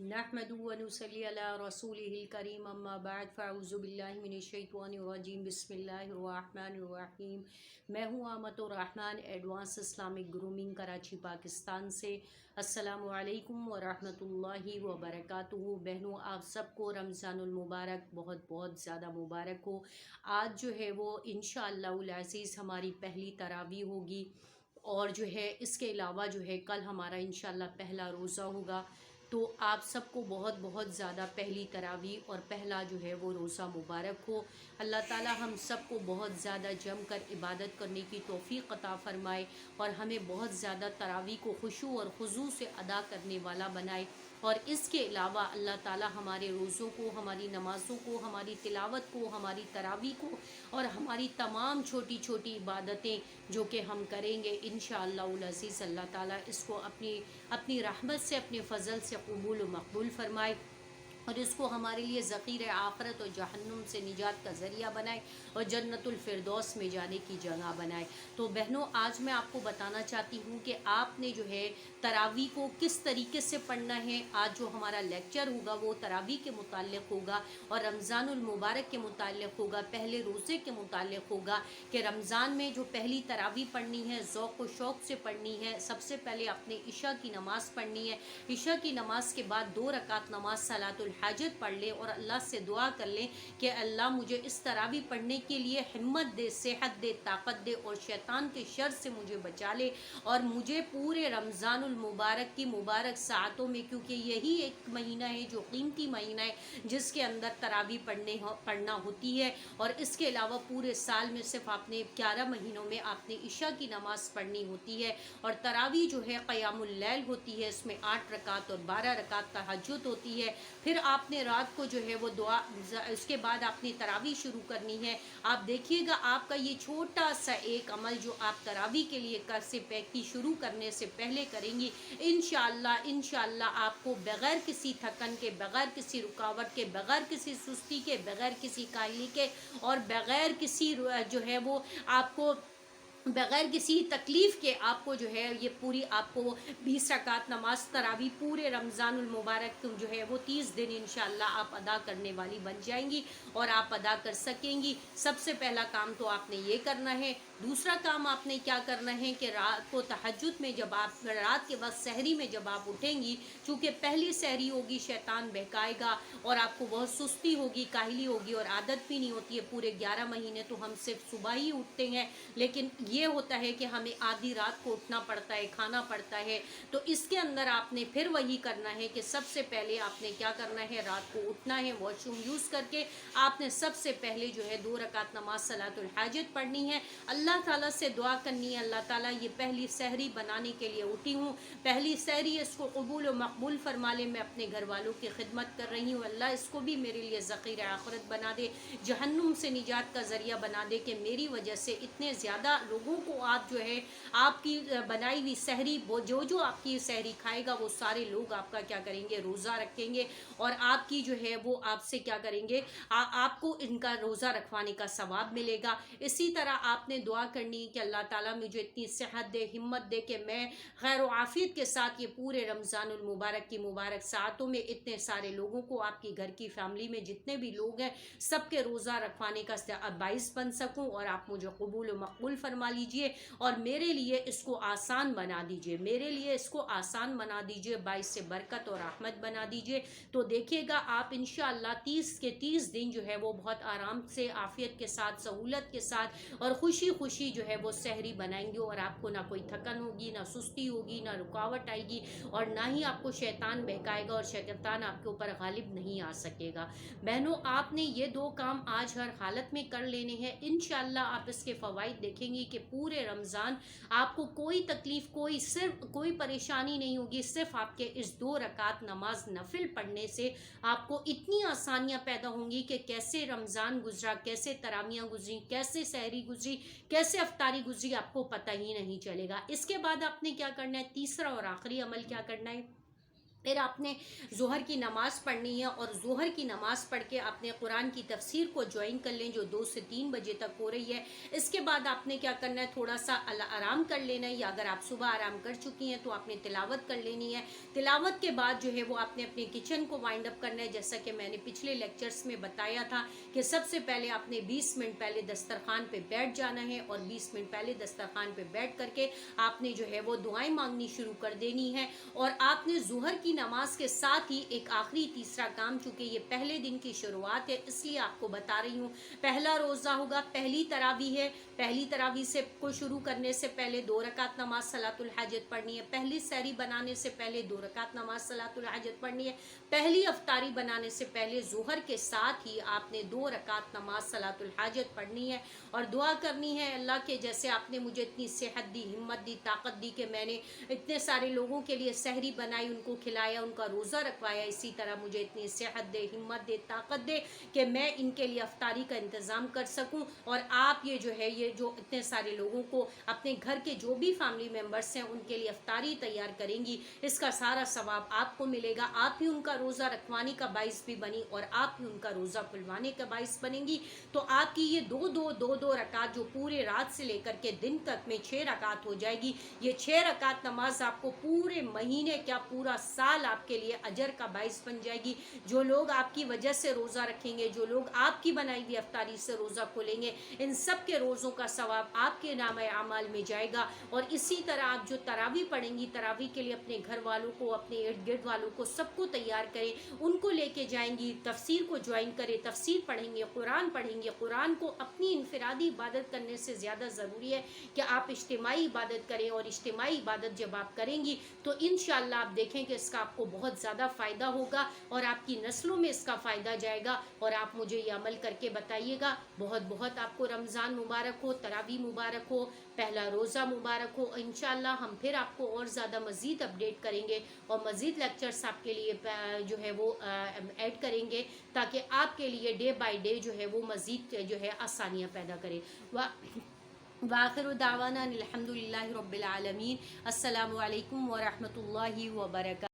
नहमदुहु व नुसल्ली अला रसूलिहिल करीम अम्मा बाद फ़अऊज़ु बिल्लाहि मिनश्शैतानिर रजीम बिस्मिल्लाहिर रहमानिर रहीम। मैं हूँ Amatur Rahman advance Islamic grooming Karachi Pakistan से। अस्सलामु अलैकुम व रहमतुल्लाहि व बरकातुहू। बहनों, आप सबको रमज़ानुल मुबारक बहुत बहुत ज़्यादा मुबारक हो। आज जो है वो इंशाअल्लाहुल अज़ीज़ हमारी पहली तरावी होगी और जो है इसके अलावा जो है कल हमारा इंशाअल्लाह पहला रोज़ा होगा। तो आप सबको बहुत बहुत ज़्यादा पहली तरावी और पहला जो है वो रोज़ा मुबारक हो। अल्लाह ताला हम सबको बहुत ज़्यादा जम कर इबादत करने की तौफ़ीक़ अता फ़रमाए और हमें बहुत ज़्यादा तरावी को खुशू और खुजू से अदा करने वाला बनाए। और इसके अलावा अल्लाह ताला हमारे रोज़ों को, हमारी नमाज़ों को, हमारी तिलावत को, हमारी तरावी को और हमारी तमाम छोटी छोटी इबादतें जो कि हम करेंगे इंशाअल्लाहुल अज़ीज़, अल्लाह ताला इसको अपनी अपनी रहमत से, अपने फ़ज़ल से कबूल व मकबूल फ़रमाए और इसको हमारे लिए ज़ख़ीर आखरत और जहन्नुम से निजात का ज़रिया बनाए और जन्नतुल फ़िरदौस में जाने की जगह बनाए। तो बहनों, आज मैं आपको बताना चाहती हूँ कि आपने जो है तरावी को किस तरीके से पढ़ना है। आज जो हमारा लेक्चर होगा वो तरावी के मुताल्लिक़ होगा और रमज़ानुल मुबारक के मुताल्लिक़ होगा, पहले रोज़े के मुताल्लिक़ होगा कि रमज़ान में जो पहली तरावी पढ़नी है ज़ौक़ व शौक़ से पढ़नी है। सबसे पहले अपने इशा की नमाज़ पढ़नी है। इशा की नमाज़ के बाद 2 रकात नमाज सलातुल हाजत पढ़ लें और अल्लाह से दुआ कर लें कि अल्लाह मुझे इस तरावी पढ़ने के लिए हिम्मत दे, सेहत दे, ताकत दे और शैतान के शर से मुझे बचा ले और मुझे पूरे रमज़ानुल मुबारक की मुबारक सातों में, क्योंकि यही एक महीना है जो कीमती महीना है जिसके अंदर तरावी पढ़ना होती है। और इसके अलावा पूरे साल में सिर्फ आपने 11 महीनों में आपने इशा की नमाज़ पढ़नी होती है। और तरावी जो है क़यामुल लैल होती है, इसमें 8 रकात और 12 रकात तहज्जुद होती है। फिर आपने रात को जो है वो दुआ, उसके बाद आपने तरावी शुरू करनी है। आप देखिएगा आपका ये छोटा सा एक अमल जो आप तरावी के लिए शुरू करने से पहले करेंगी, इंशाअल्लाह आपको बग़ैर किसी थकन के, बग़ैर किसी रुकावट के, बग़ैर किसी सुस्ती के, बग़ैर किसी काहली के और बग़ैर किसी जो है वो आपको बग़ैर किसी तकलीफ़ के आपको जो है ये पूरी आपको 20 रकात नमाज तरावी पूरे रमज़ानुल मुबारक जो है वो 30 दिन इंशाअल्लाह आप अदा करने वाली बन जाएंगी और आप अदा कर सकेंगी। सबसे पहला काम तो आपने ये करना है। दूसरा काम आपने क्या करना है कि रात को तहज्जुद में जब आप रात के वक्त सहरी में जब आप उठेंगी, चूँकि पहली सहरी होगी, शैतान बहकाएगा और आपको बहुत सुस्ती होगी, काहली होगी और आदत भी नहीं होती है। पूरे 11 महीने तो हम सिर्फ सुबह ही उठते हैं, लेकिन ये होता है कि हमें आधी रात को उठना पड़ता है, खाना पड़ता है। तो इसके अंदर आपने फिर वही करना है कि सबसे पहले आपने क्या करना है, रात को उठना है, वॉशरूम यूज़ करके आपने सबसे पहले जो है 2 रकात नमाज सलातुल हाजत पढ़नी है। अल्लाह ताला से दुआ करनी है, अल्लाह ताला ये पहली सहरी बनाने के लिए उठी हूँ, पहली सहरी इसको कबूल व मकबूल फरमा ले। मैं अपने घर वालों की खिदमत कर रही हूँ, अल्लाह इसको भी मेरे लिए ज़ख़ीर आखिरत बना दे, जहन्नुम से निजात का ज़रिया बना दे कि मेरी वजह से इतने ज़्यादा लोगों को आप जो है आपकी बनाई हुई सहरी, वो जो आपकी सहरी खाएगा वो सारे लोग आपका क्या करेंगे, रोज़ा रखेंगे और आपकी जो है वो आपसे क्या करेंगे, आपको इनका रोज़ा रखवाने का सवाब मिलेगा। इसी तरह आपने दुआ करनी कि अल्लाह ताला मुझे इतनी सेहत दे, हिम्मत दे कि मैं खैर आफियत के साथ ये पूरे रमज़ानुल मुबारक की मुबारक सातों में इतने सारे लोगों को, आपकी घर की फैमिली में जितने भी लोग हैं सबके रोज़ा रखवाने का बाइस बन सकूँ और आप मुझे कबूल व मकबूल फरमा लीजिए और मेरे लिए इसको आसान बना दीजिए, मेरे लिए इसको आसान बना दीजिए, बाइस से बरकत और रहमत बना दीजिए। तो देखिएगा आप इंशाअल्लाह 30 के 30 दिन जो है वो बहुत आराम से, आफियत के साथ, सहूलत के साथ और खुशी खुशी जो है वो सहरी बनाएंगे और आपको ना कोई थकन होगी, ना सुस्ती होगी, ना रुकावट आएगी और ना ही आपको शैतान बहकाएगा और शैतान आपके ऊपर गालिब नहीं आ सकेगा। बहनों, आपने ये 2 काम आज हर हालत में कर लेने हैं। इंशाअल्लाह आप इसके फ़वाइद देखेंगी कि पूरे रमज़ान आपको कोई तकलीफ़, कोई परेशानी नहीं होगी। सिर्फ आपके इस 2 रकात नमाज नफिल पढ़ने से आपको इतनी आसानियाँ पैदा होंगी कि कैसे रमज़ान गुजरा, कैसे तरावियाँ गुजरी, कैसे सहरी गुजरी, कैसे अफ्तारी गुजरी, आपको पता ही नहीं चलेगा। इसके बाद आपने क्या करना है, तीसरा और आखिरी अमल क्या करना है, پھر آپ نے ظہر کی نماز پڑھنی ہے، اور ظہر کی نماز پڑھ کے آپ نے قرآن کی تفسیر کو جوائن کر لیں جو 2 سے 3 بجے تک ہو رہی ہے۔ اس کے بعد آپ نے کیا کرنا ہے، تھوڑا سا آرام کر لینا ہے، یا اگر آپ صبح آرام کر چکی ہیں تو آپ نے تلاوت کر لینی ہے۔ تلاوت کے بعد جو ہے وہ آپ نے اپنے کچن کو وائنڈ اپ کرنا ہے، جیسا کہ میں نے پچھلے لیکچرز میں بتایا تھا کہ سب سے پہلے آپ نے 20 منٹ پہلے دسترخوان پہ بیٹھ جانا ہے، اور 20 منٹ پہلے دسترخوان پہ بیٹھ کر کے آپ نے جو ہے وہ دعائیں مانگنی شروع کر دینی ہے۔ اور آپ نے ظہر کی نماز کے ساتھ ہی ایک آخری تیسرا کام، چونکہ یہ پہلے دن کی شروعات ہے اس لیے آپ کو بتا رہی ہوں، پہلا روزہ ہوگا، پہلی تراویح ہے، پہلی تراویح سے کو شروع کرنے سے پہلے 2 رکعت نماز صلاۃ الحاجت پڑھنی ہے، پہلی سحری بنانے سے پہلے 2 رکعت نماز صلاۃ الحاجت پڑھنی ہے، پہلی افطاری بنانے سے پہلے ظہر کے ساتھ ہی آپ نے 2 رکعت نماز صلاۃ الحاجت پڑھنی ہے، اور دعا کرنی ہے اللہ کے جیسے آپ نے مجھے اتنی صحت دی، ہمت دی، طاقت دی کہ میں نے اتنے سارے لوگوں کے لیے سحری بنائی، ان کو کھلایا، ان کا روزہ رکھوایا، اسی طرح مجھے اتنی صحت دے، ہمت دے، طاقت دے کہ میں ان کے لیے افطاری کا انتظام کر سکوں، اور آپ یہ جو ہے یہ جو اتنے سارے لوگوں کو اپنے گھر کے جو بھی فیملی ممبرس ہیں ان کے لیے افطاری تیار کریں گی، اس کا سارا ثواب آپ کو ملے گا، آپ ہی ان کا روزہ رکھوانے کا باعث بھی بنی اور آپ ہی ان کا روزہ کھلوانے کا باعث بنیں گی۔ تو آپ کی یہ دو رکعت جو پورے رات سے لے کر کے دن تک میں 6 رکعت ہو جائے گی، یہ 6 رکعت نماز آپ کو پورے مہینے کیا پورا سال آپ کے لیے اجر کا باعث بن جائے گی۔ جو لوگ آپ کی وجہ سے روزہ رکھیں گے، جو لوگ آپ کی بنائی ہوئی افطاری سے روزہ کھولیں گے، ان سب کے روزوں کا ثواب آپ کے نامہ اعمال میں جائے گا۔ اور اسی طرح آپ جو تراویح پڑھیں گی، تراویح کے لیے اپنے گھر والوں کو، اپنے ارد گرد والوں کو سب کو تیار کریں، ان کو لے کے جائیں گی، تفسیر کو جوائن کریں، تفسیر پڑھیں گے، قرآن پڑھیں گے۔ قرآن کو اپنی انفرادی عبادت کرنے سے زیادہ ضروری ہے کہ آپ اجتماعی عبادت کریں، اور اجتماعی عبادت جب آپ کریں گی تو انشاءاللہ آپ دیکھیں کہ اس کا آپ کو بہت زیادہ فائدہ ہوگا، اور آپ کی نسلوں میں اس کا فائدہ جائے گا، اور آپ مجھے یہ عمل کر کے بتائیے گا۔ بہت بہت آپ کو رمضان مبارک ہو، تراویح مبارک ہو، پہلا روزہ مبارک ہو۔ انشاءاللہ ہم پھر آپ کو اور زیادہ مزید اپڈیٹ کریں گے، اور مزید لیکچرز آپ کے لیے جو ہے وہ ایڈ کریں گے، تاکہ آپ کے لیے ڈے بائی ڈے جو ہے وہ مزید جو ہے آسانیاں پیدا کرے۔ وآخر دعوانا الحمدللہ رب العالمین۔ السلام علیکم ورحمۃ اللہ وبرکاتہ۔